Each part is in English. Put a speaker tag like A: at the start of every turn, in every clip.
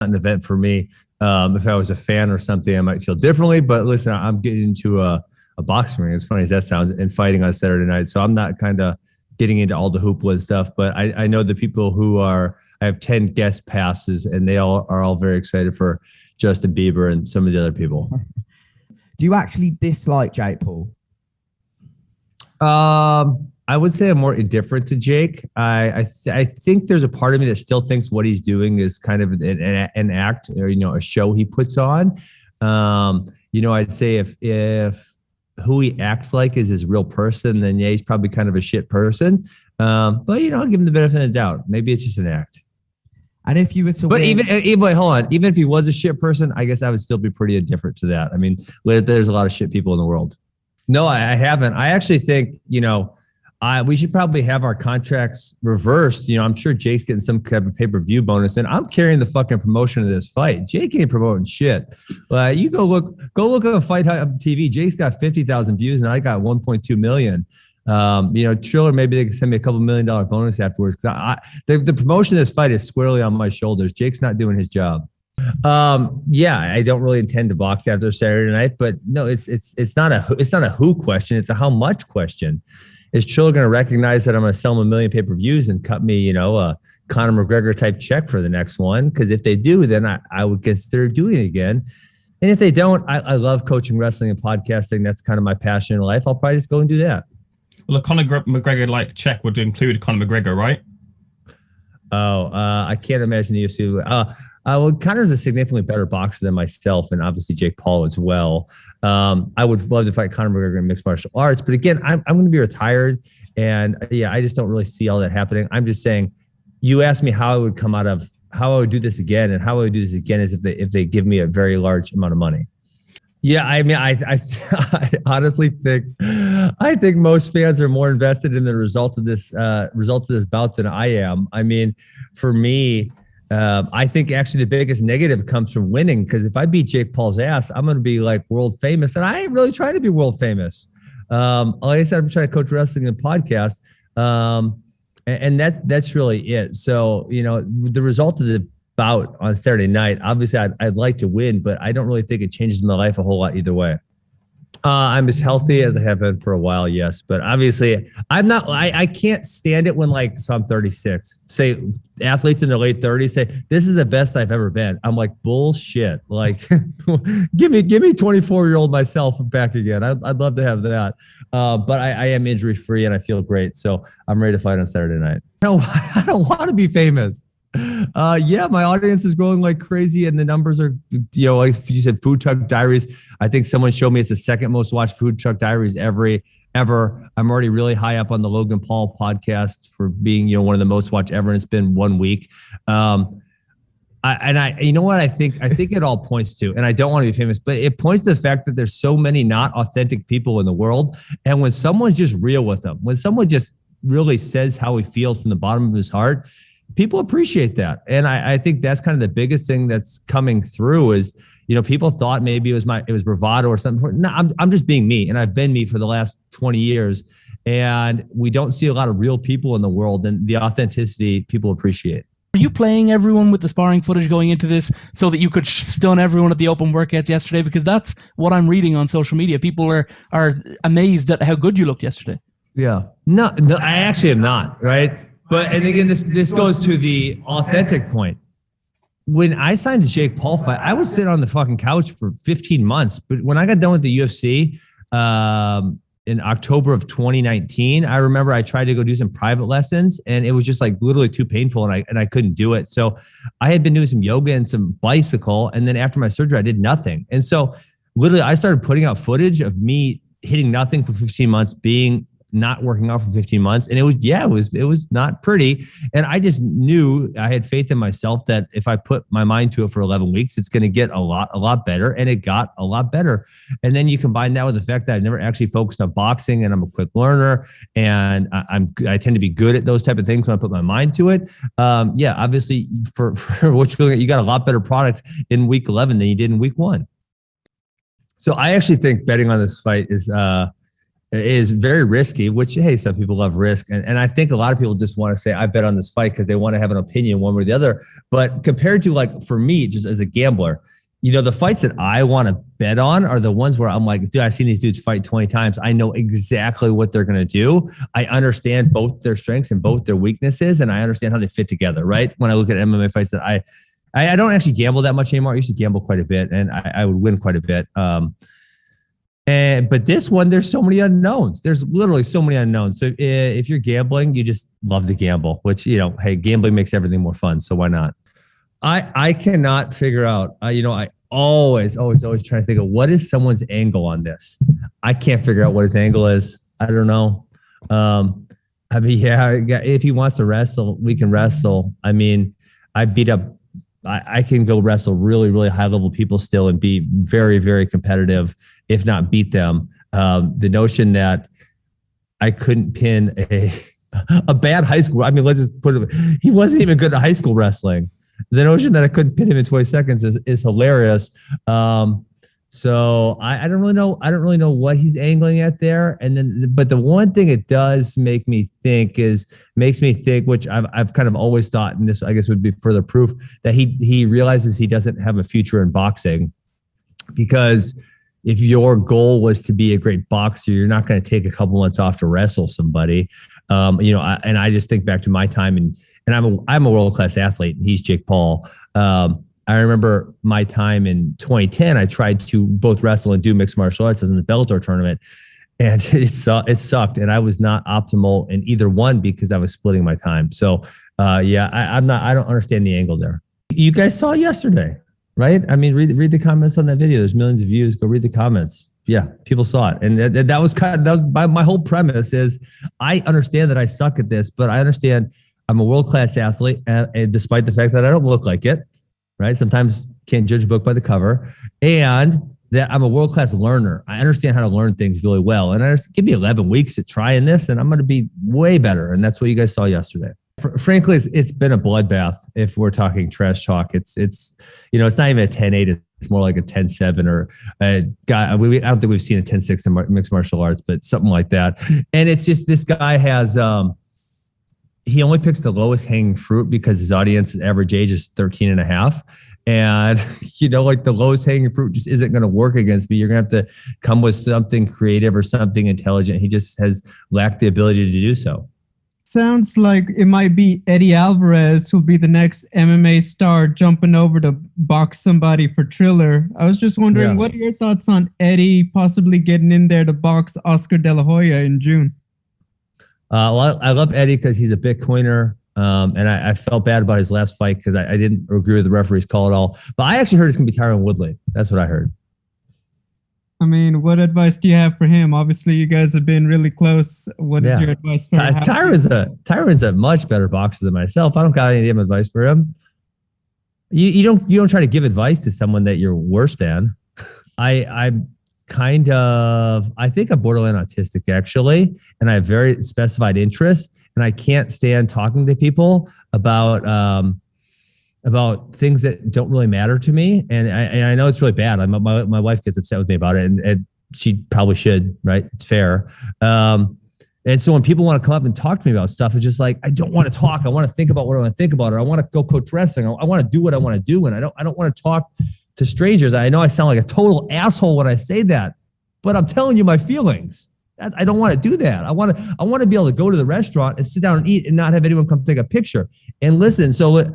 A: an event for me. If I was a fan or something, I might feel differently. But listen, I'm getting into a boxing ring, as funny as that sounds, and fighting on Saturday night. So I'm not kind of getting into all the hoopla and stuff. But I know the people who are. I have 10 guest passes, and they are all very excited for Justin Bieber and some of the other people.
B: Do you actually dislike Jake Paul?
A: I would say I'm more indifferent to Jake. I think there's a part of me that still thinks what he's doing is kind of an act, or a show he puts on. I'd say if who he acts like is his real person, then yeah, he's probably kind of a shit person. But I'll give him the benefit of the doubt. Maybe it's just an act.
B: And if you were to
A: but
B: win...
A: even hold on, even if he was a shit person, I guess I would still be pretty indifferent to that. I mean, there's a lot of shit people in the world. No, I haven't. I actually think, we should probably have our contracts reversed. I'm sure Jake's getting some kind of pay-per-view bonus, and I'm carrying the fucking promotion of this fight. Jake ain't promoting shit. You go look at the Fight Hub TV. Jake's got 50,000 views, and I got 1.2 million. Triller, maybe they can send me a $2 million bonus afterwards, because the promotion of this fight is squarely on my shoulders. Jake's not doing his job. I don't really intend to box after Saturday night, but no, it's not a who question. It's a how much question. Is Triller going to recognize that I'm going to sell him 1 million pay-per-views and cut me, a Conor McGregor type check for the next one? Because if they do, then I would consider doing it again. And if they don't, I love coaching wrestling and podcasting. That's kind of my passion in life. I'll probably just go and do that.
C: Well, a Conor McGregor check would include Conor McGregor, right?
A: I can't imagine the UFC. Well, Conor's a significantly better boxer than myself, and obviously Jake Paul as well. I would love to fight Conor McGregor in mixed martial arts, but again, I'm going to be retired, and I just don't really see all that happening. I'm just saying, you asked me how I would come out of how I would do this again, and how I would do this again is if they give me a very large amount of money. Yeah, I mean, I honestly think most fans are more invested in the result of this bout than I am. I mean, for me, I think actually the biggest negative comes from winning, because if I beat Jake Paul's ass, I'm going to be like world famous, and I ain't really trying to be world famous. Like I said, I'm trying to coach wrestling and podcast, and that's really it. So the result of the bout on Saturday night, obviously I'd like to win, but I don't really think it changes my life a whole lot either way. I'm as healthy as I have been for a while, yes, but obviously I'm not. I can't stand it when so I'm 36. Say athletes in their late 30s say this is the best I've ever been. I'm like, bullshit. Like, give me 24-year-old myself back again. I'd love to have that. But I am injury free and I feel great, so I'm ready to fight on Saturday night. No, I don't want to be famous. My audience is growing like crazy, and the numbers are, like you said, Food Truck Diaries. I think someone showed me it's the second most watched Food Truck Diaries ever. I'm already really high up on the Logan Paul podcast for being, one of the most watched ever, and it's been 1 week. You know what I think it all points to, and I don't want to be famous, but it points to the fact that there's so many not authentic people in the world, and when someone's just real with them, when someone just really says how he feels from the bottom of his heart, people appreciate that. And I think that's kind of the biggest thing that's coming through is, people thought maybe it was bravado or something. No, I'm just being me, and I've been me for the last 20 years. And we don't see a lot of real people in the world, and the authenticity people appreciate.
D: Are you playing everyone with the sparring footage going into this so that you could stun everyone at the open workouts yesterday? Because that's what I'm reading on social media. People are amazed at how good you looked yesterday.
A: Yeah. No, I actually am not, right? But, and again, this goes to the authentic point. When I signed the Jake Paul fight, I was sitting on the fucking couch for 15 months. But when I got done with the UFC in October of 2019, I remember I tried to go do some private lessons, and it was just like literally too painful, and I couldn't do it. So I had been doing some yoga and some bicycle, and then after my surgery, I did nothing. And so literally I started putting out footage of me hitting nothing for 15 months, being not working out for 15 months. And it was not pretty. And I just knew, I had faith in myself that if I put my mind to it for 11 weeks, it's going to get a lot better. And it got a lot better. And then you combine that with the fact that I've never actually focused on boxing, and I'm a quick learner, and I tend to be good at those type of things when I put my mind to it. Obviously for what you're looking at, you got a lot better product in week 11 than you did in week 1. So I actually think betting on this fight is, is very risky, which, hey, some people love risk. And I think a lot of people just want to say, I bet on this fight because they want to have an opinion one way or the other. But compared to, like, for me, just as a gambler, the fights that I want to bet on are the ones where I'm like, dude, I've seen these dudes fight 20 times. I know exactly what they're going to do. I understand both their strengths and both their weaknesses, and I understand how they fit together, right? When I look at MMA fights that I don't actually gamble that much anymore. I used to gamble quite a bit, and I would win quite a bit. But this one, there's so many unknowns. There's literally so many unknowns. So if you're gambling, you just love to gamble, which, hey, gambling makes everything more fun. So why not? I cannot figure out, I always try to think of what is someone's angle on this. I can't figure out what his angle is. I don't know. I mean, yeah, if he wants to wrestle, we can wrestle. I mean, I can go wrestle really, really high level people still and be very, very competitive, if not beat them. The notion that I couldn't pin a bad high school, I mean, let's just put it, he wasn't even good at high school wrestling. The notion that I couldn't pin him in 20 seconds is hilarious. So I don't really know. I don't really know what he's angling at there. And then, but the one thing it does makes me think, which I've kind of always thought, and this I guess would be further proof that he realizes he doesn't have a future in boxing, because if your goal was to be a great boxer, you're not going to take a couple months off to wrestle somebody. And I just think back to my time, and I'm a world-class athlete, and he's Jake Paul. I remember my time in 2010, I tried to both wrestle and do mixed martial arts in the Bellator tournament, and it sucked. And I was not optimal in either one because I was splitting my time. So I don't understand the angle there. You guys saw yesterday, right? I mean, read the comments on that video. There's millions of views. Go read the comments. Yeah, people saw it. And that was my whole premise is I understand that I suck at this, but I understand I'm a world-class athlete, and despite the fact that I don't look like it, right? Sometimes can't judge a book by the cover, and that I'm a world-class learner. I understand how to learn things really well. And give me 11 weeks at trying this, and I'm going to be way better. And that's what you guys saw yesterday. Frankly, it's been a bloodbath. If we're talking trash talk, it's not even a 10-8. It's more like a 10-7 or I don't think we've seen a 10-6 in mixed martial arts, but something like that. And it's just, this guy has, he only picks the lowest hanging fruit because his audience average age is 13 and a half. And, like the lowest hanging fruit just isn't going to work against me. You're going to have to come with something creative or something intelligent. He just has lacked the ability to do so.
E: Sounds like it might be Eddie Alvarez who'll be the next MMA star jumping over to box somebody for Triller. I was just wondering, What are your thoughts on Eddie possibly getting in there to box Oscar De La Hoya in June?
A: Well, I love Eddie because he's a Bitcoiner. And I felt bad about his last fight because I didn't agree with the referee's call at all. But I actually heard it's going to be Tyron Woodley. That's what I heard.
E: I mean, what advice do you have for him? Obviously, you guys have been really close. What is your advice for him?
A: Tyron's a much better boxer than myself. I don't got any advice for him. You don't try to give advice to someone that you're worse than. I'm I think I'm borderline autistic actually, and I have very specified interests, and I can't stand talking to people about things that don't really matter to me. And I know it's really bad. My wife gets upset with me about it, and she probably should, right? It's fair. And so when people want to come up and talk to me about stuff, it's just like, I don't want to talk. I want to think about what I want to think about, or I want to go coach wrestling. I want to do what I want to do. And I don't want to talk to strangers. I know I sound like a total asshole when I say that, but I'm telling you my feelings. I don't want to do that. I want to be able to go to the restaurant and sit down and eat and not have anyone come take a picture and listen. So,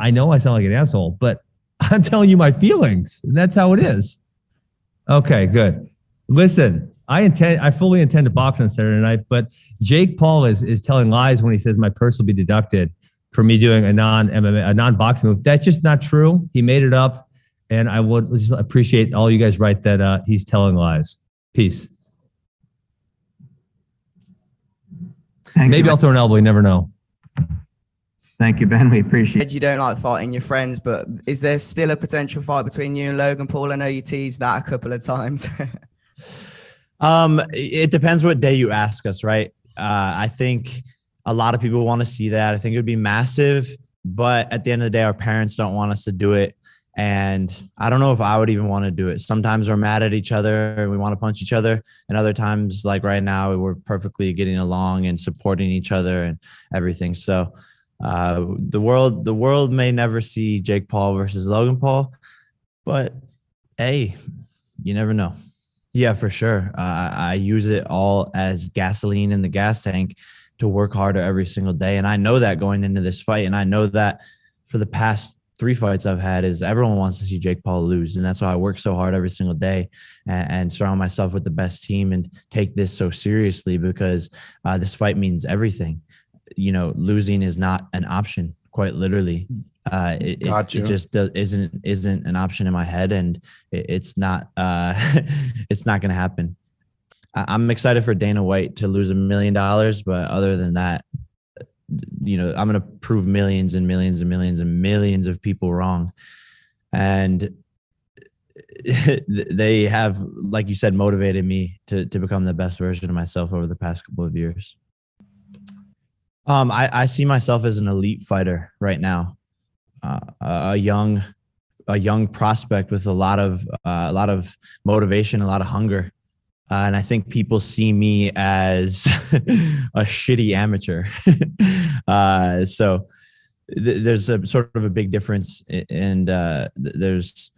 A: I know I sound like an asshole, but I'm telling you my feelings, and that's how it is. Okay, good. Listen, I fully intend to box on Saturday night, but Jake Paul is telling lies when he says my purse will be deducted for me doing a non-boxing move. That's just not true. He made it up, and I would just appreciate all you guys write that he's telling lies. Peace. Maybe I'll throw an elbow. You never know.
F: Thank you, Ben. We appreciate it.
G: You don't like fighting your friends, but is there still a potential fight between you and Logan Paul? I know you teased that a couple of times.
H: It depends what day you ask us, right? I think a lot of people want to see that. I think it would be massive, but at the end of the day, our parents don't want us to do it. And I don't know if I would even want to do it. Sometimes we're mad at each other and we want to punch each other. And other times, like right now, we're perfectly getting along and supporting each other and everything. So the world may never see Jake Paul versus Logan Paul, but hey, you never know. Yeah, for sure. I use it all as gasoline in the gas tank to work harder every single day. And I know that going into this fight. And I know that for the past 3 fights I've had is everyone wants to see Jake Paul lose. And that's why I work so hard every single day and surround myself with the best team and take this so seriously, because this fight means everything. You know, losing is not an option, quite literally. It just isn't an option in my head, and it's not it's not going to happen. I'm excited for Dana White to lose $1 million, but other than that, you know, I'm going to prove millions and millions and millions and millions of people wrong. And they have, like you said, motivated me to become the best version of myself over the past couple of years. I see myself as an elite fighter right now, a young prospect with a lot of motivation, a lot of hunger. And I think people see me as a shitty amateur. So there's a sort of a big difference, and there's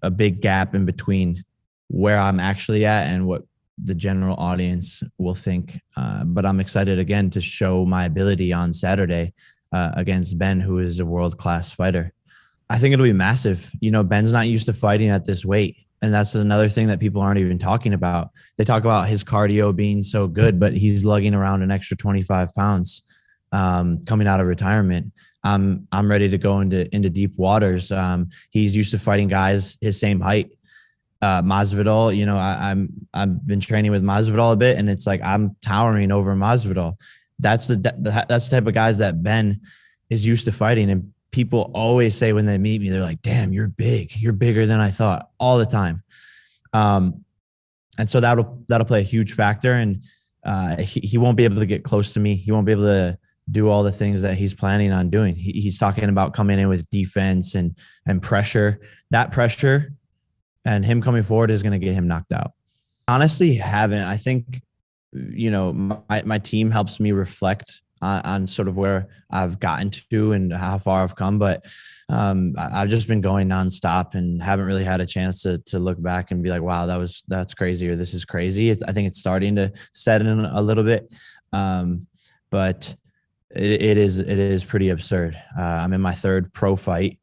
H: a big gap in between where I'm actually at and what the general audience will think. But I'm excited again to show my ability on Saturday against Ben, who is a world-class fighter. I think it'll be massive. You know, Ben's not used to fighting at this weight. And that's another thing that people aren't even talking about. They talk about his cardio being so good, but he's lugging around an extra 25 pounds coming out of retirement. I'm ready to go into deep waters. He's used to fighting guys his same height. Masvidal, you know, I've been training with Masvidal a bit, and it's like I'm towering over Masvidal. That's the type of guys that Ben is used to fighting. And people always say when they meet me, they're like, damn, you're big. You're bigger than I thought, all the time. And so that'll play a huge factor. And he won't be able to get close to me. He won't be able to do all the things that he's planning on doing. He's talking about coming in with defense and pressure. That pressure and him coming forward is going to get him knocked out. Honestly, haven't. I think, you know, my team helps me reflect on sort of where I've gotten to and how far I've come. But I've just been going nonstop and haven't really had a chance to look back and be like, wow, that's crazy, or this is crazy. I think it's starting to set in a little bit. But it is pretty absurd. I'm in my 3rd pro fight,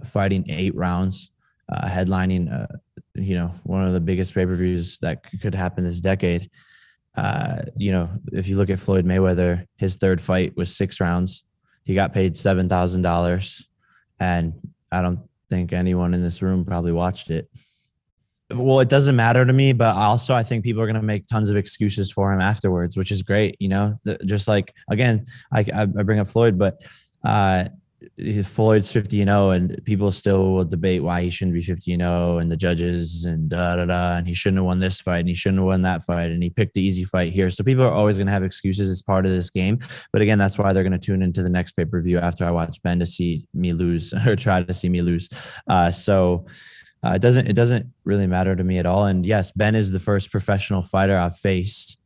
H: fighting 8 rounds, headlining, you know, one of the biggest pay-per-views that could happen this decade. You know, if you look at Floyd Mayweather, his 3rd fight was 6 rounds. He got paid $7,000, and I don't think anyone in this room probably watched it. Well, it doesn't matter to me, but also I think people are going to make tons of excuses for him afterwards, which is great. You know, just like, again, I bring up Floyd, but Floyd's 50-0, and people still will debate why he shouldn't be 50-0, and the judges and and he shouldn't have won this fight and he shouldn't have won that fight and he picked the easy fight here. So people are always going to have excuses as part of this game. But again, that's why they're going to tune into the next pay-per-view after I watch Ben to see me lose or try to see me lose. So it doesn't really matter to me at all. And yes, Ben is the first professional fighter I've faced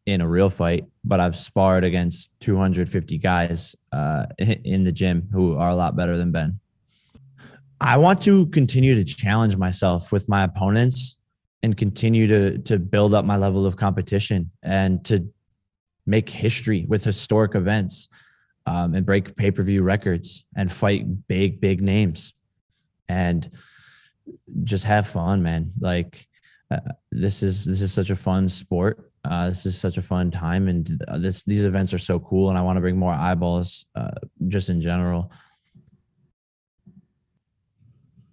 H: in a real fight, but I've sparred against 250 guys in the gym who are a lot better than Ben. I want to continue to challenge myself with my opponents and continue to build up my level of competition and to make history with historic events and break pay-per-view records and fight big names and just have fun, man. Like this is such a fun sport. This is such a fun time, and these events are so cool, and I want to bring more eyeballs just in general.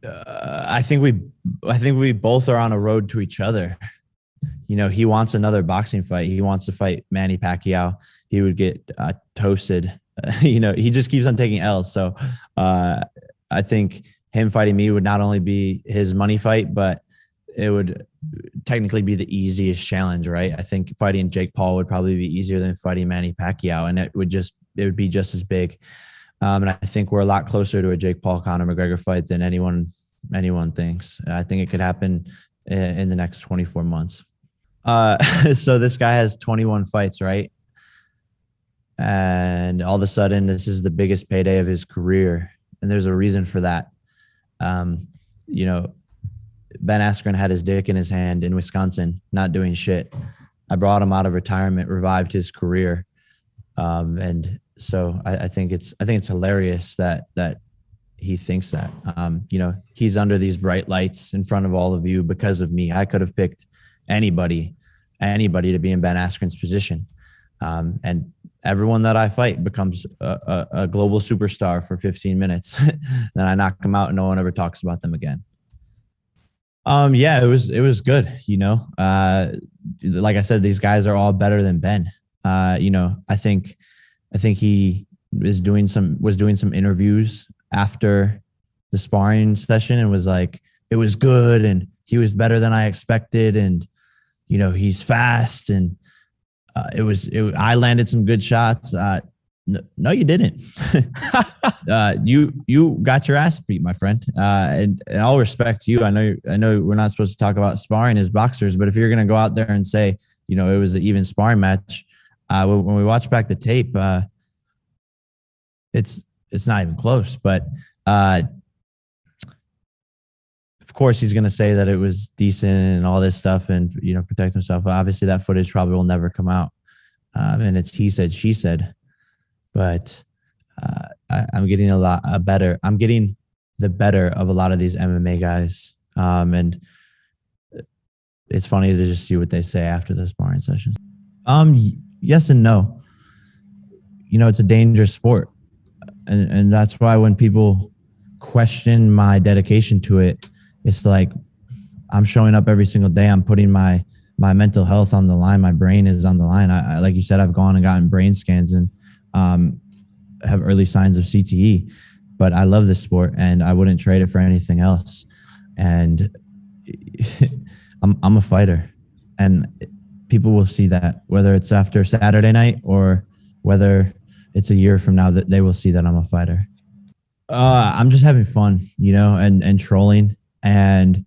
H: I think we both are on a road to each other. You know, he wants another boxing fight. He wants to fight Manny Pacquiao. He would get toasted. You know, he just keeps on taking L's. So I think him fighting me would not only be his money fight, but it would technically be the easiest challenge, right? I think fighting Jake Paul would probably be easier than fighting Manny Pacquiao, and it would be just as big. And I think we're a lot closer to a Jake Paul Conor McGregor fight than anyone thinks. I think it could happen in the next 24 months. So this guy has 21 fights, right? And all of a sudden, this is the biggest payday of his career, and there's a reason for that. You know, Ben Askren had his dick in his hand in Wisconsin, not doing shit. I brought him out of retirement, revived his career, and so I think it's hilarious that he thinks that. You know, he's under these bright lights in front of all of you because of me. I could have picked anybody to be in Ben Askren's position, and everyone that I fight becomes a global superstar for 15 minutes. Then I knock them out and no one ever talks about them again. Yeah, it was good. You know, like I said, these guys are all better than Ben. You know, I think he was doing some interviews after the sparring session and was like, it was good and he was better than I expected, and you know, he's fast, and I landed some good shots. No, you didn't. You got your ass beat, my friend. And in all respect to you, I know we're not supposed to talk about sparring as boxers, but if you're gonna go out there and say, you know, it was an even sparring match, when we watch back the tape, it's not even close. But of course, he's gonna say that it was decent and all this stuff, and you know, protect himself. Obviously, that footage probably will never come out, and it's he said, she said. But I'm getting better. I'm getting the better of a lot of these MMA guys, and it's funny to just see what they say after those sparring sessions. Yes and no. You know, it's a dangerous sport, and that's why when people question my dedication to it, it's like I'm showing up every single day. I'm putting my mental health on the line. My brain is on the line. I like you said, I've gone and gotten brain scans and have early signs of CTE, but I love this sport and I wouldn't trade it for anything else. And I'm a fighter, and people will see that, whether it's after Saturday night or whether it's a year from now, that they will see that I'm a fighter. I'm just having fun, you know, and trolling. And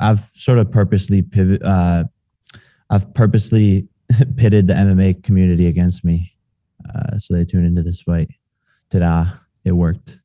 H: I've sort of purposely pitted the MMA community against me. So they tune into this fight. Ta-da, it worked.